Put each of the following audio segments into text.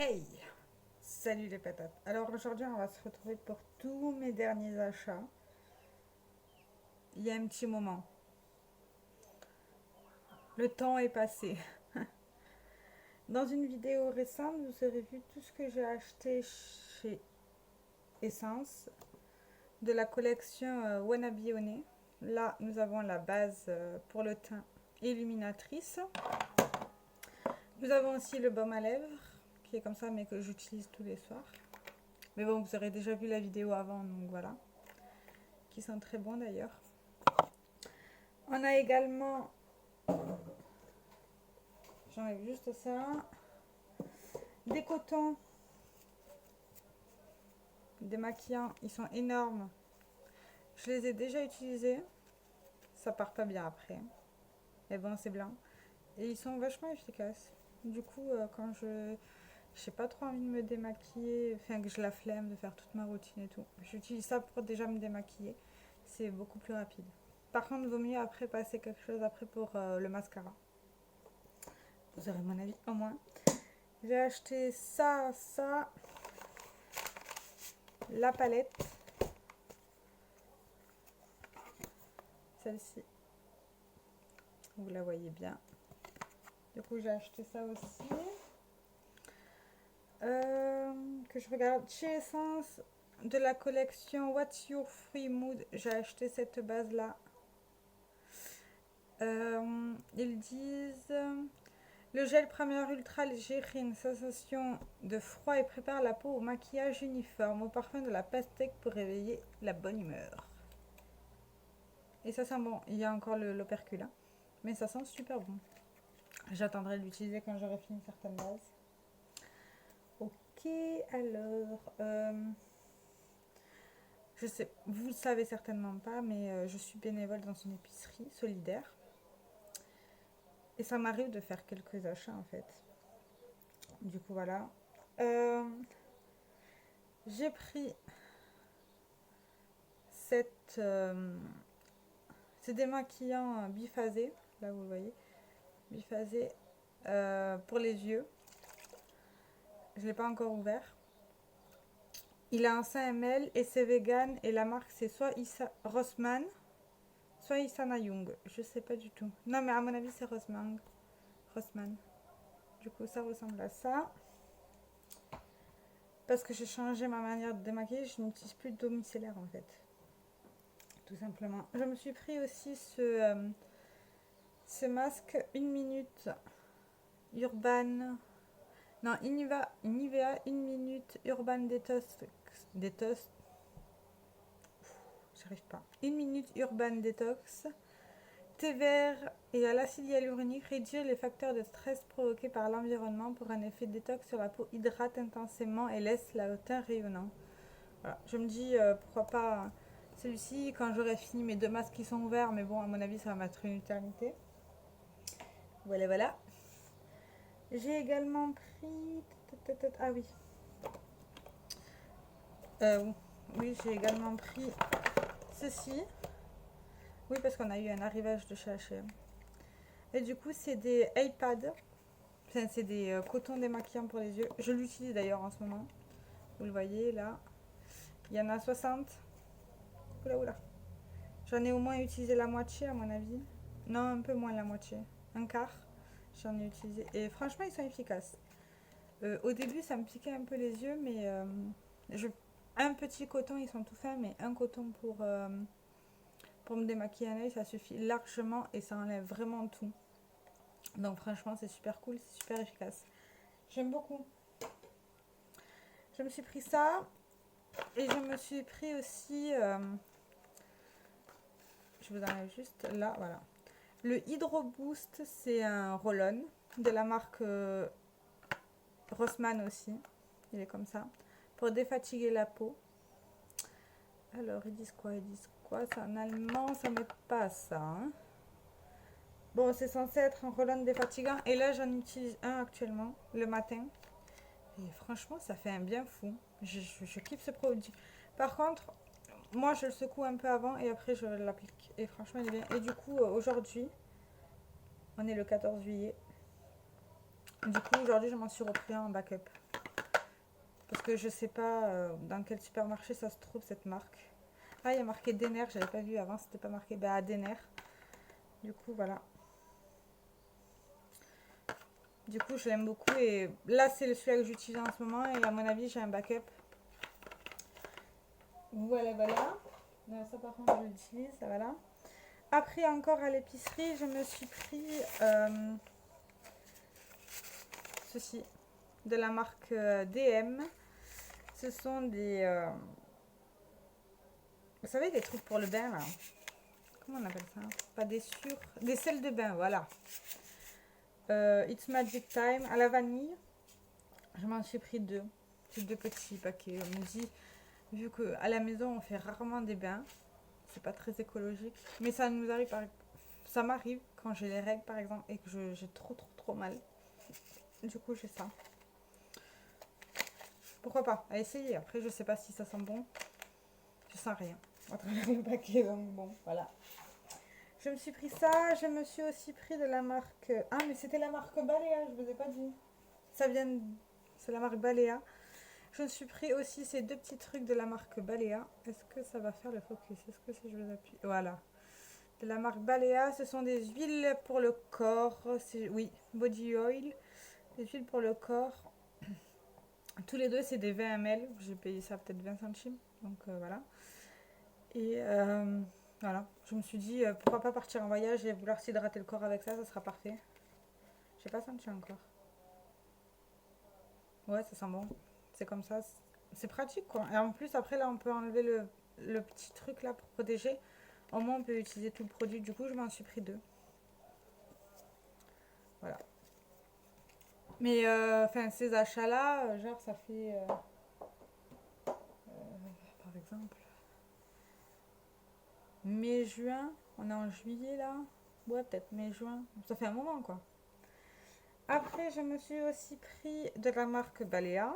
Hey! Salut les patates. Alors aujourd'hui on va se retrouver pour tous mes derniers achats. Il y a un petit moment. Le temps est passé. Dans une vidéo récente, vous aurez vu tout ce que j'ai acheté chez Essence de la collection Wannabe Honey. Là, nous avons la base pour le teint illuminatrice. Nous avons aussi le baume à lèvres qui est comme ça mais que j'utilise tous les soirs. Mais bon, vous aurez déjà vu la vidéo avant, donc voilà. Qui sont très bons d'ailleurs. On a également, j'enlève juste ça, des cotons démaquillants. Ils sont énormes. Je les ai déjà utilisés. Ça part pas bien après. Mais bon, c'est blanc. Et ils sont vachement efficaces. Du coup, quand je n'ai pas trop envie de me démaquiller, enfin que je la flemme de faire toute ma routine et tout, j'utilise ça pour déjà me démaquiller. C'est beaucoup plus rapide. Par contre, il vaut mieux après passer quelque chose après pour le mascara. Vous aurez mon avis au moins. J'ai acheté ça, la palette. Celle-ci. Vous la voyez bien. Du coup, j'ai acheté ça aussi. Que je regarde. Chez Essence, de la collection What's Your Free Mood, j'ai acheté cette base-là. Ils disent... le gel primaire ultra léger crée une sensation de froid et prépare la peau au maquillage uniforme, au parfum de la pastèque pour réveiller la bonne humeur. Et ça sent bon. Il y a encore l'opercule, hein. Mais ça sent super bon. J'attendrai de l'utiliser quand j'aurai fini certaines bases. Ok, alors... je sais, vous le savez certainement pas, mais je suis bénévole dans une épicerie solidaire. Et ça m'arrive de faire quelques achats en fait. Du coup, voilà. J'ai pris cette... c'est démaquillant biphasé. Là, vous le voyez. Biphasé pour les yeux. Je ne l'ai pas encore ouvert. Il a un 5 ml et c'est vegan. Et la marque, c'est soit Rossmann, soit Isana Young. Je sais pas du tout. Non, mais à mon avis, c'est Rossmann. Du coup, ça ressemble à ça. Parce que j'ai changé ma manière de démaquiller, je n'utilise plus de d'eau micellaire en fait. Tout simplement. Je me suis pris aussi ce masque 1 minute Urban. Non, Nivea 1 minute Urban Detox. J'arrive pas. 1 minute Urban Detox. Thé vert et à l'acide hyaluronique réduire les facteurs de stress provoqués par l'environnement pour un effet détox sur la peau, hydrate intensément et laisse le teint rayonnant. Voilà. Je me dis pourquoi pas celui-ci quand j'aurai fini mes 2 masques qui sont ouverts, mais bon, à mon avis, ça va mettre une éternité. Voilà, voilà. J'ai également pris. Ah oui. Oui, j'ai également pris ceci. Oui, parce qu'on a eu un arrivage de chez H&M. Et du coup, c'est des iPads. Enfin, c'est des cotons démaquillants pour les yeux. Je l'utilise d'ailleurs en ce moment. Vous le voyez là. Il y en a 60. Oula, oula. J'en ai au moins utilisé la moitié à mon avis. Non, un peu moins la moitié. Un quart. J'en ai utilisé. Et franchement, ils sont efficaces. Au début, ça me piquait un peu les yeux, mais un petit coton, ils sont tout fins, mais un coton pour me démaquiller un œil, ça suffit largement et ça enlève vraiment tout. Donc franchement, c'est super cool, c'est super efficace. J'aime beaucoup. Je me suis pris ça et je me suis pris aussi... je vous enlève juste là, voilà. Le Hydro Boost, c'est un roll-on de la marque Rossmann aussi. Il est comme ça. Pour défatiguer la peau. Alors, ils disent quoi? C'est en allemand, ça m'aide pas à ça. Hein. Bon, c'est censé être un roll-on défatigant. Et là, j'en utilise un actuellement, le matin. Et franchement, ça fait un bien fou. Je kiffe ce produit. Par contre, moi, je le secoue un peu avant et après, je l'applique. Et franchement, il est bien. Et du coup, aujourd'hui, on est le 14 juillet. Du coup, aujourd'hui, je m'en suis repris un en backup. Parce que je sais pas dans quel supermarché ça se trouve cette marque. Ah, il y a marqué Denner, j'avais pas vu avant, c'était pas marqué. Bah, Denner. Du coup, voilà. Du coup, je l'aime beaucoup. Et là, c'est celui-là que j'utilise en ce moment. Et à mon avis, j'ai un backup. Voilà, voilà. Ça, par contre, je l'utilise. Voilà. Après, encore à l'épicerie, je me suis pris ceci. De la marque DM. Ce sont des... vous savez, des trucs pour le bain, là. Comment on appelle ça? Pas des sûrs. Des sels de bain, voilà. It's Magic Time à la vanille. Je m'en suis pris deux. C'est deux petits paquets. On me dit, vu qu'à la maison, on fait rarement des bains, c'est pas très écologique. Mais ça nous arrive, ça m'arrive quand j'ai les règles, par exemple, et que j'ai trop mal. Du coup, j'ai ça. Pourquoi pas? À essayer. Après, je sais pas si ça sent bon. Je sens rien à travers le paquet, donc bon, voilà. Je me suis pris ça. Je me suis aussi pris de la marque... Ah, mais c'était la marque Balea, je vous ai pas dit. Ça vient... C'est la marque Balea. Je me suis pris aussi ces deux petits trucs de la marque Balea. Est-ce que ça va faire le focus? Est-ce que si je vous appuie... Voilà. De la marque Balea. Ce sont des huiles pour le corps. Oui, body oil. Des huiles pour le corps. Tous les deux, c'est des 20 ml. J'ai payé ça peut-être 20 centimes. Donc voilà. Et voilà. Je me suis dit, pourquoi pas partir en voyage et vouloir s'hydrater le corps avec ça. Ça sera parfait. J'ai pas senti encore. Ouais, ça sent bon. C'est comme ça. C'est pratique, quoi. Et en plus, après, là, on peut enlever le petit truc, là, pour protéger. Au moins, on peut utiliser tout le produit. Du coup, je m'en suis pris deux. Voilà. Mais, enfin, ces achats-là, genre, ça fait... par exemple... Mai-juin. On est en juillet, là. Ouais, peut-être mai-juin. Ça fait un moment, quoi. Après, je me suis aussi pris de la marque Balea.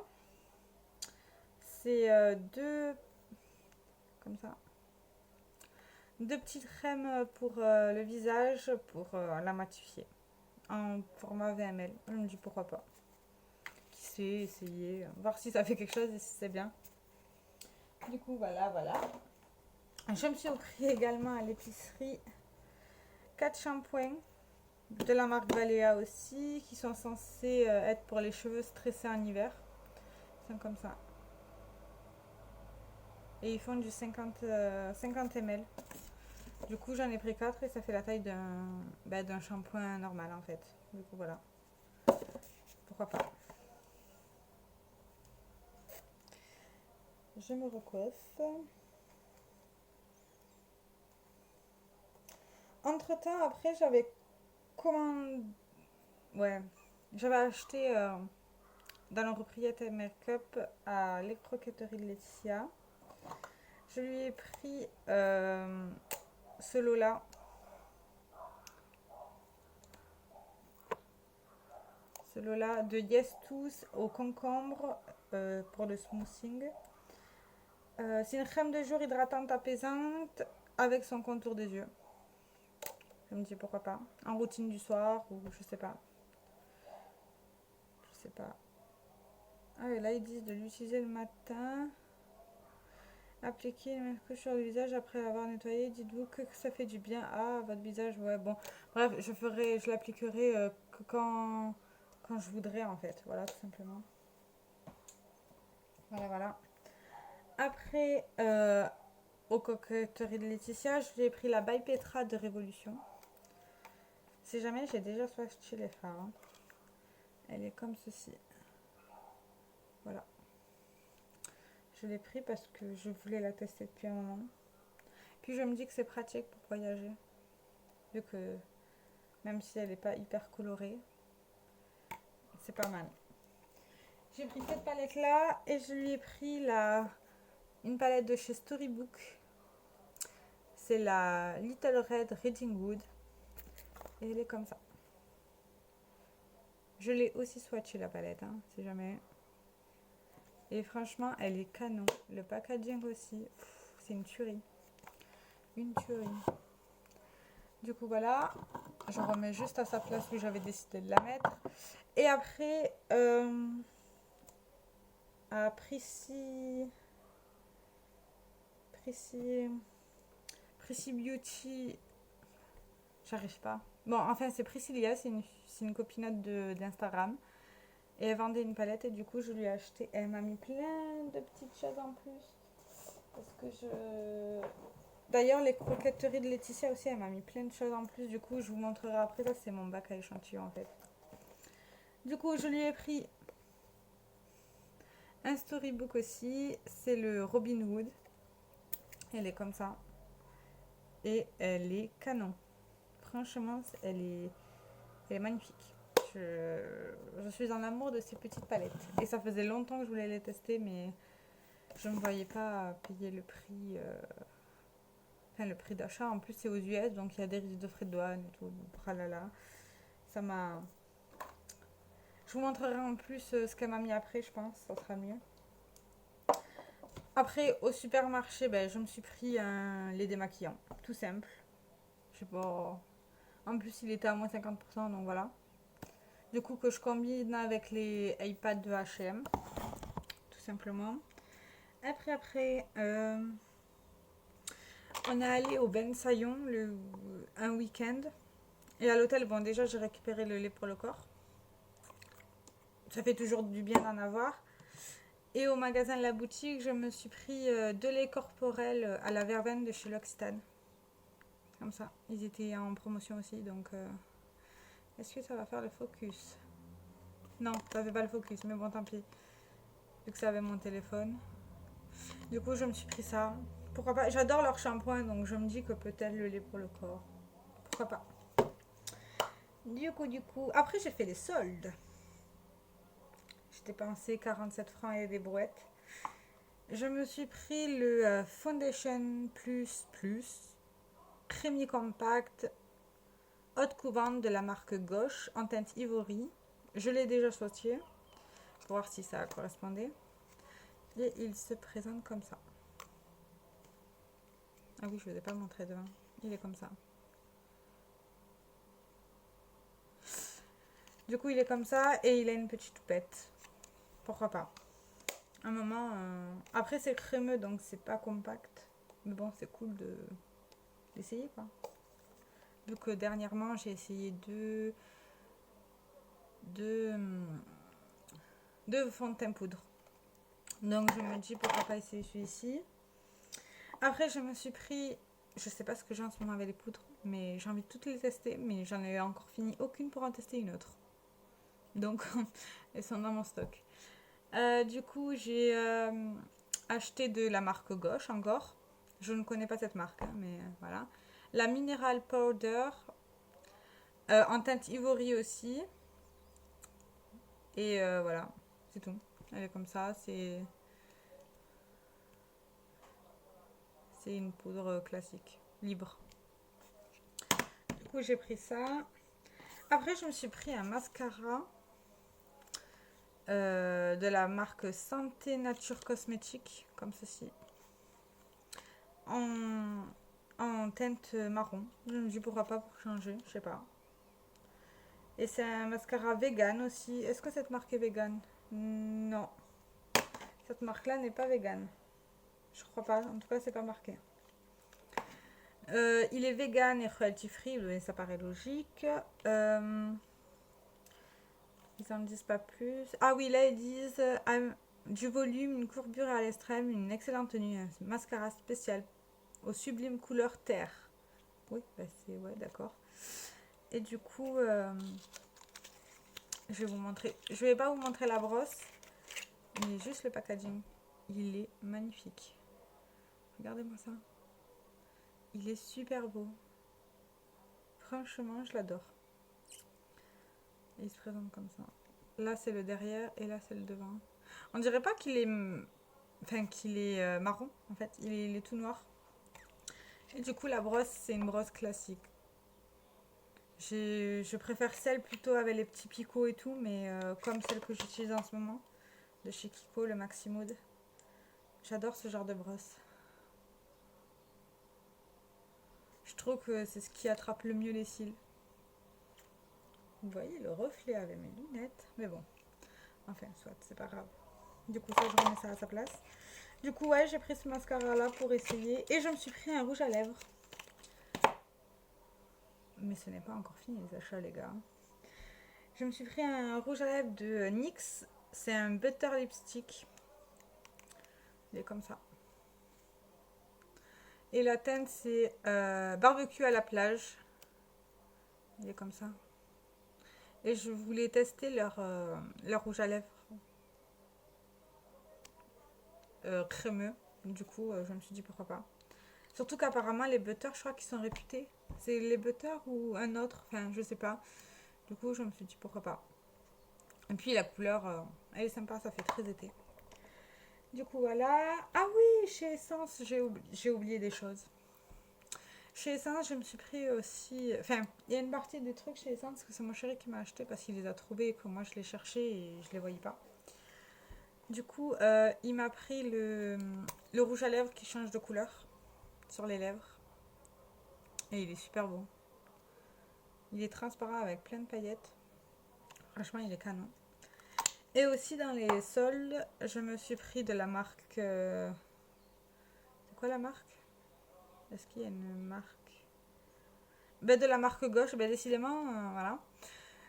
C'est deux... Comme ça. Deux petites crèmes pour le visage, pour la matifier. En format 20 ml. Je me dis pourquoi pas. Qui sait, essayer, voir si ça fait quelque chose et si c'est bien. Du coup, voilà. Je me suis pris également à l'épicerie 4 shampoings de la marque Balea aussi, qui sont censés être pour les cheveux stressés en hiver. Ils sont comme ça. Et ils font du 50 ml. Du coup, j'en ai pris 4 et ça fait la taille d'un shampoing normal en fait. Du coup, voilà. Pourquoi pas. Je me recoiffe. Entre temps, après, j'avais commandé. Ouais. J'avais acheté dans le propriétaire make-up à l'électroquetterie de Laetitia. Je lui ai pris ce lot-là. Ce lot-là de Yes Tooth au concombre pour le smoothing. C'est une crème de jour hydratante apaisante avec son contour des yeux. Je me dis pourquoi pas. En routine du soir ou je sais pas. Je sais pas. Ah et là ils disent de l'utiliser le matin. Appliquer une couche sur le visage après l'avoir nettoyé. Dites-vous que ça fait du bien à votre visage. Ouais bon. Bref, je l'appliquerai que quand je voudrais en fait. Voilà tout simplement. Voilà. Après, aux coquetteries de Laetitia, je lui ai pris la By Petra de Révolution. Si jamais, j'ai déjà swatché les fards. Hein. Elle est comme ceci. Voilà. Je l'ai pris parce que je voulais la tester depuis un moment. Puis je me dis que c'est pratique pour voyager. Vu que même si elle n'est pas hyper colorée, c'est pas mal. J'ai pris cette palette là et je lui ai pris une palette de chez Storybook. C'est la Little Red Reading Wood. Et elle est comme ça. Je l'ai aussi swatché la palette, hein, si jamais. Et franchement, elle est canon. Le packaging aussi, c'est une tuerie. Une tuerie. Du coup, voilà. Je remets juste à sa place où j'avais décidé de la mettre. Et après, à Prissy Beauty. J'arrive pas. Bon, enfin, c'est Priscilla, c'est une copinote d'Instagram. Et elle vendait une palette et du coup, je lui ai acheté. Elle m'a mis plein de petites choses en plus. Parce que je... D'ailleurs, les coquetteries de Laetitia aussi, elle m'a mis plein de choses en plus. Du coup, je vous montrerai après. Ça, c'est mon bac à échantillons en fait. Du coup, je lui ai pris un storybook aussi. C'est le Robin Hood. Elle est comme ça. Et elle est canon. Franchement, elle est magnifique. Je suis en amour de ces petites palettes. Et ça faisait longtemps que je voulais les tester, mais je ne me voyais pas payer le prix. Enfin, le prix d'achat. En plus, c'est aux US, donc il y a des risques de frais de douane et tout. Bralala. Ça m'a... Je vous montrerai en plus ce qu'elle m'a mis après, je pense. Ça sera mieux. Après, au supermarché, ben, je me suis pris un lait démaquillant. Tout simple. Je sais pas... En plus, il était à moins 50%, donc voilà. Du coup, que je combine avec les iPads de H&M. Tout simplement. Après, on est allé au Ben Saillon un week-end. Et à l'hôtel, bon, déjà, j'ai récupéré le lait pour le corps. Ça fait toujours du bien d'en avoir. Et au magasin de la boutique, je me suis pris 2 laits corporels à la verveine de chez L'Occitane. Comme ça. Ils étaient en promotion aussi, donc... Est-ce que ça va faire le focus? Non, ça fait pas le focus, mais bon, tant pis. Vu que ça avait mon téléphone. Du coup, je me suis pris ça. Pourquoi pas? J'adore leur shampoing, donc je me dis que peut-être le lait pour le corps. Pourquoi pas? Du coup. Après, j'ai fait les soldes. J'ai dépensé 47 francs et des brouettes. Je me suis pris le Foundation Plus Crémi Compact haute couvante de la marque Gauche en teinte ivory. Je l'ai déjà swatché pour voir si ça correspondait. Et il se présente comme ça. Ah oui, je ne vous ai pas montré devant. Il est comme ça. Du coup, il est comme ça et il a une petite toupette. Pourquoi pas? Un moment... Après, c'est crémeux, donc c'est pas compact. Mais bon, c'est cool d'essayer, quoi. Vu que dernièrement, j'ai essayé deux fonds de teint poudre. Donc, je me dis pourquoi pas essayer celui-ci. Après, je me suis pris... Je sais pas ce que j'ai en ce moment avec les poudres, mais j'ai envie de toutes les tester. Mais j'en ai encore fini aucune pour en tester une autre. Donc, elles sont dans mon stock. Du coup, j'ai acheté de la marque Gauche encore. Je ne connais pas cette marque, hein, mais voilà. La Mineral Powder en teinte ivory aussi. Et voilà, c'est tout. Elle est comme ça, c'est une poudre classique, libre. Du coup, j'ai pris ça. Après, je me suis pris un mascara de la marque Santé Nature Cosmétique, comme ceci. En teinte marron. Je me dis pourquoi pas pour changer, je sais pas. Et c'est un mascara vegan aussi. Est-ce que cette marque est vegan? Non. Cette marque-là n'est pas vegan. Je crois pas. En tout cas, c'est pas marqué. Il est vegan et cruelty free, mais ça paraît logique. Ils en disent pas plus. Ah oui, là ils disent du volume, une courbure à l'extrême, une excellente tenue, un mascara spécial aux sublimes couleurs terre. Oui, bah c'est ouais, d'accord. Et du coup, je vais vous montrer. Je vais pas vous montrer la brosse, mais juste le packaging. Il est magnifique. Regardez-moi ça. Il est super beau. Franchement, je l'adore. Et il se présente comme ça. Là, c'est le derrière et là, c'est le devant. On dirait pas qu'il est... Enfin, qu'il est marron, en fait. Il est tout noir. Et du coup, la brosse, c'est une brosse classique. Je préfère celle plutôt avec les petits picots et tout, mais comme celle que j'utilise en ce moment, de chez Kiko, le Maximood. J'adore ce genre de brosse. Je trouve que c'est ce qui attrape le mieux les cils. Vous voyez le reflet avec mes lunettes. Mais bon, enfin, soit, c'est pas grave. Du coup, ça, je remets ça à sa place. Du coup, ouais, j'ai pris ce mascara-là pour essayer. Et je me suis pris un rouge à lèvres. Mais ce n'est pas encore fini, les achats, les gars. Je me suis pris un rouge à lèvres de NYX. C'est un butter lipstick. Il est comme ça. Et la teinte, c'est barbecue à la plage. Il est comme ça. Et je voulais tester leur rouge à lèvres crémeux. Du coup, je me suis dit pourquoi pas. Surtout qu'apparemment, les butters, je crois qu'ils sont réputés. C'est les butters ou un autre. Enfin, je sais pas. Du coup, je me suis dit pourquoi pas. Et puis, la couleur, elle est sympa. Ça fait très été. Du coup, voilà. Ah oui, chez Essence, j'ai oublié des choses. Chez Essence, je me suis pris aussi... Enfin, il y a une partie des trucs chez Essence que c'est mon chéri qui m'a acheté parce qu'il les a trouvés et que moi, je les cherchais et je les voyais pas. Du coup, il m'a pris le rouge à lèvres qui change de couleur sur les lèvres. Et il est super beau. Il est transparent avec plein de paillettes. Franchement, il est canon. Et aussi dans les sols, je me suis pris de la marque... C'est quoi la marque? Est-ce qu'il y a une marque? Ben, de la marque gauche, ben, décidément, voilà.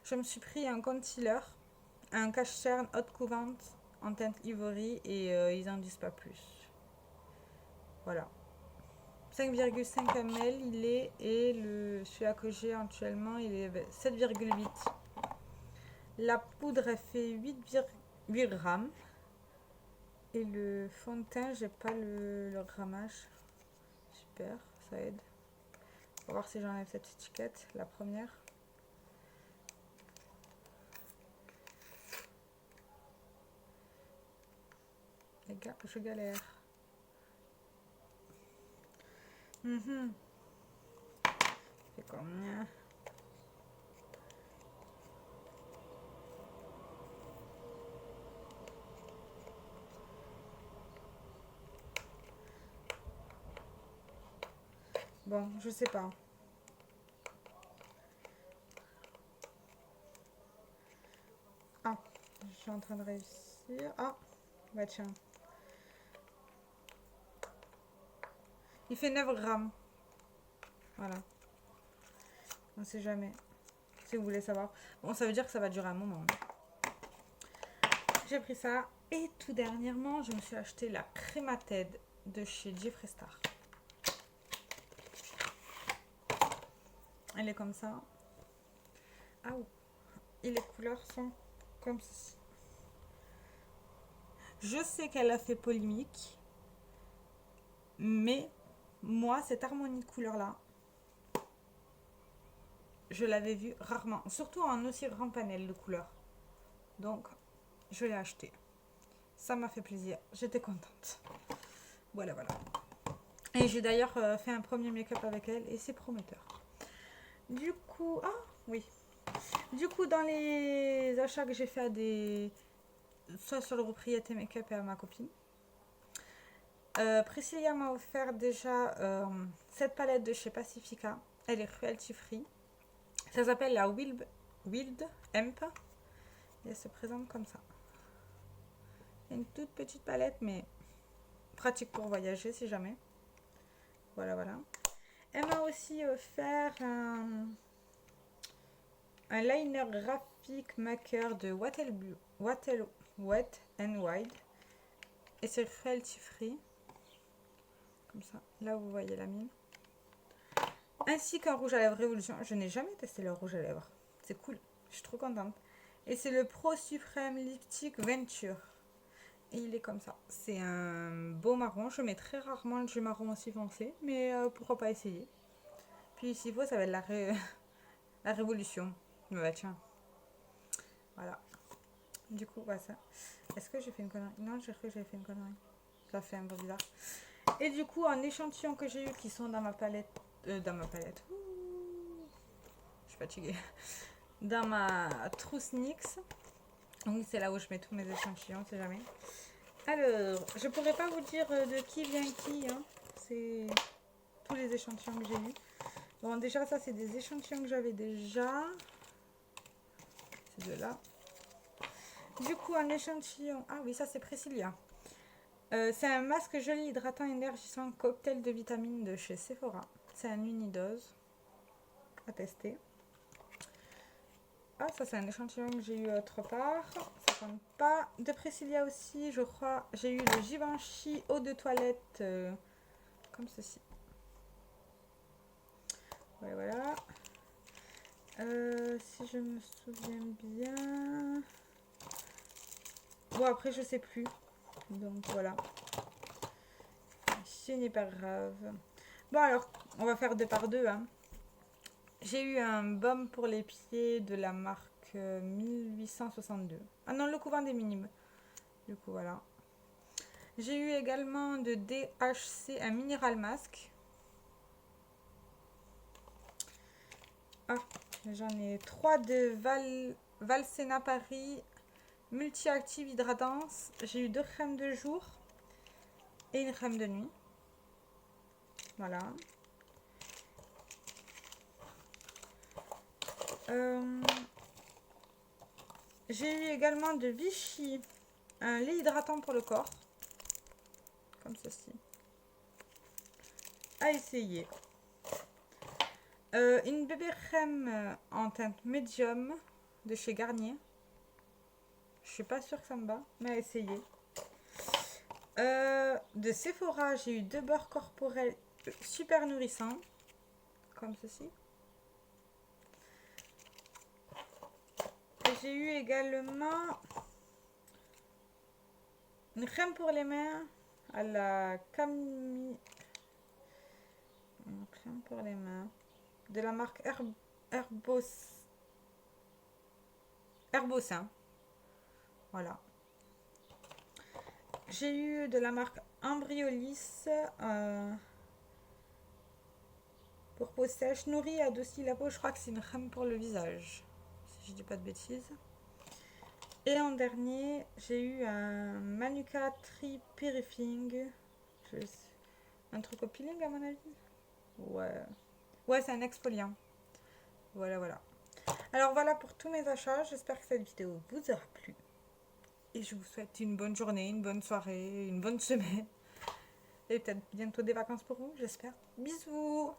Je me suis pris un concealer, un cache-cerne haute couvante en teinte ivory et ils en disent pas plus. Voilà. 5,5 ml il est et celui-là que j'ai actuellement il est 7,8. La poudre elle fait 8 grammes et le fond de teint j'ai pas le grammage. Super, ça aide. On va voir si j'enlève cette étiquette, la première. Les gars, je galère. C'est combien? Bon, je sais pas. Ah, je suis en train de réussir. Ah, bah tiens. Il fait 9 grammes. Voilà. On sait jamais. Si vous voulez savoir. Bon, ça veut dire que ça va durer un moment. J'ai pris ça. Et tout dernièrement, je me suis acheté la Crémated de chez Jeffree Star. Elle est comme ça. Ah, et les couleurs sont comme ceci. Je sais qu'elle a fait polémique. Mais moi, cette harmonie de couleurs là, je l'avais vue rarement. Surtout en aussi grand panel de couleurs. Donc, je l'ai acheté. Ça m'a fait plaisir. J'étais contente. Voilà, voilà. Et j'ai d'ailleurs fait un premier make-up avec elle et c'est prometteur. Du coup, ah oui. Du coup, dans les achats que j'ai fait à des... soit sur le propriété make-up et à ma copine, Priscilla m'a offert déjà cette palette de chez Pacifica. Elle est cruelty free. Ça s'appelle la Wild Hemp. Et elle se présente comme ça. Une toute petite palette, mais pratique pour voyager si jamais. Voilà, voilà. Elle m'a aussi offert un liner graphique maker de Wet n Wild. Et c'est cruelty free. Comme ça. Là, vous voyez la mine. Ainsi qu'un rouge à lèvres Révolution. Je n'ai jamais testé leur rouge à lèvres. C'est cool. Je suis trop contente. Et c'est le Pro Supreme Lipstick Venture. Et il est comme ça. C'est un beau marron. Je mets très rarement du marron aussi foncé. Mais pourquoi pas essayer. Puis s'il faut, ça va être la révolution. Mais bah tiens. Voilà. Du coup, voilà ça. Est-ce que j'ai fait une connerie? Non, j'ai cru que j'avais fait une connerie. Ça fait un peu bizarre. Et du coup, en échantillon que j'ai eu qui sont dans ma palette. Dans ma palette. Ouh, je suis fatiguée. Dans ma trousse NYX. Oui, c'est là où je mets tous mes échantillons, c'est jamais. Alors, je pourrais pas vous dire de qui vient qui. Hein. C'est tous les échantillons que j'ai eu. Bon, déjà, ça, c'est des échantillons que j'avais déjà. C'est de là. Du coup, un échantillon. Ah oui, ça c'est Priscilla. C'est un masque joli hydratant énergisant cocktail de vitamines de chez Sephora. C'est un unidose à tester. Ah, ça c'est un échantillon que j'ai eu autre part. Ça compte pas. De Priscilla aussi, je crois. J'ai eu le Givenchy eau de toilette comme ceci. Ouais, voilà. Si je me souviens bien. Bon, après, je sais plus. Donc voilà. Ce n'est pas grave. Bon, alors, on va faire deux par deux. Hein. J'ai eu un baume pour les pieds de la marque 1862. Ah non, le couvent des minimes. Du coup, voilà. J'ai eu également de DHC un mineral mask. Ah, j'en ai 3 de Valsena Paris multi-active hydratance. J'ai eu 2 crèmes de jour et une crème de nuit. Voilà. J'ai eu également de Vichy un lait hydratant pour le corps. Comme ceci. À essayer. Une bébé crème en teinte médium de chez Garnier. Je suis pas sûre que ça me va, mais à essayer. De Sephora, j'ai eu 2 beurres corporels super nourrissants. Comme ceci. Et j'ai eu également une crème pour les mains à la camille. Une crème pour les mains de la marque Herbosin. Voilà. J'ai eu de la marque Embryolis pour peau sèche, nourrie et adoucit la peau. Je crois que c'est une crème pour le visage, si je dis pas de bêtises. Et en dernier, j'ai eu un Manuka Tree Purifying. Un truc au peeling à mon avis. Ouais. Ouais, c'est un exfoliant. Voilà, voilà. Alors voilà pour tous mes achats. J'espère que cette vidéo vous aura plu. Et je vous souhaite une bonne journée, une bonne soirée, une bonne semaine. Et peut-être bientôt des vacances pour vous, j'espère. Bisous!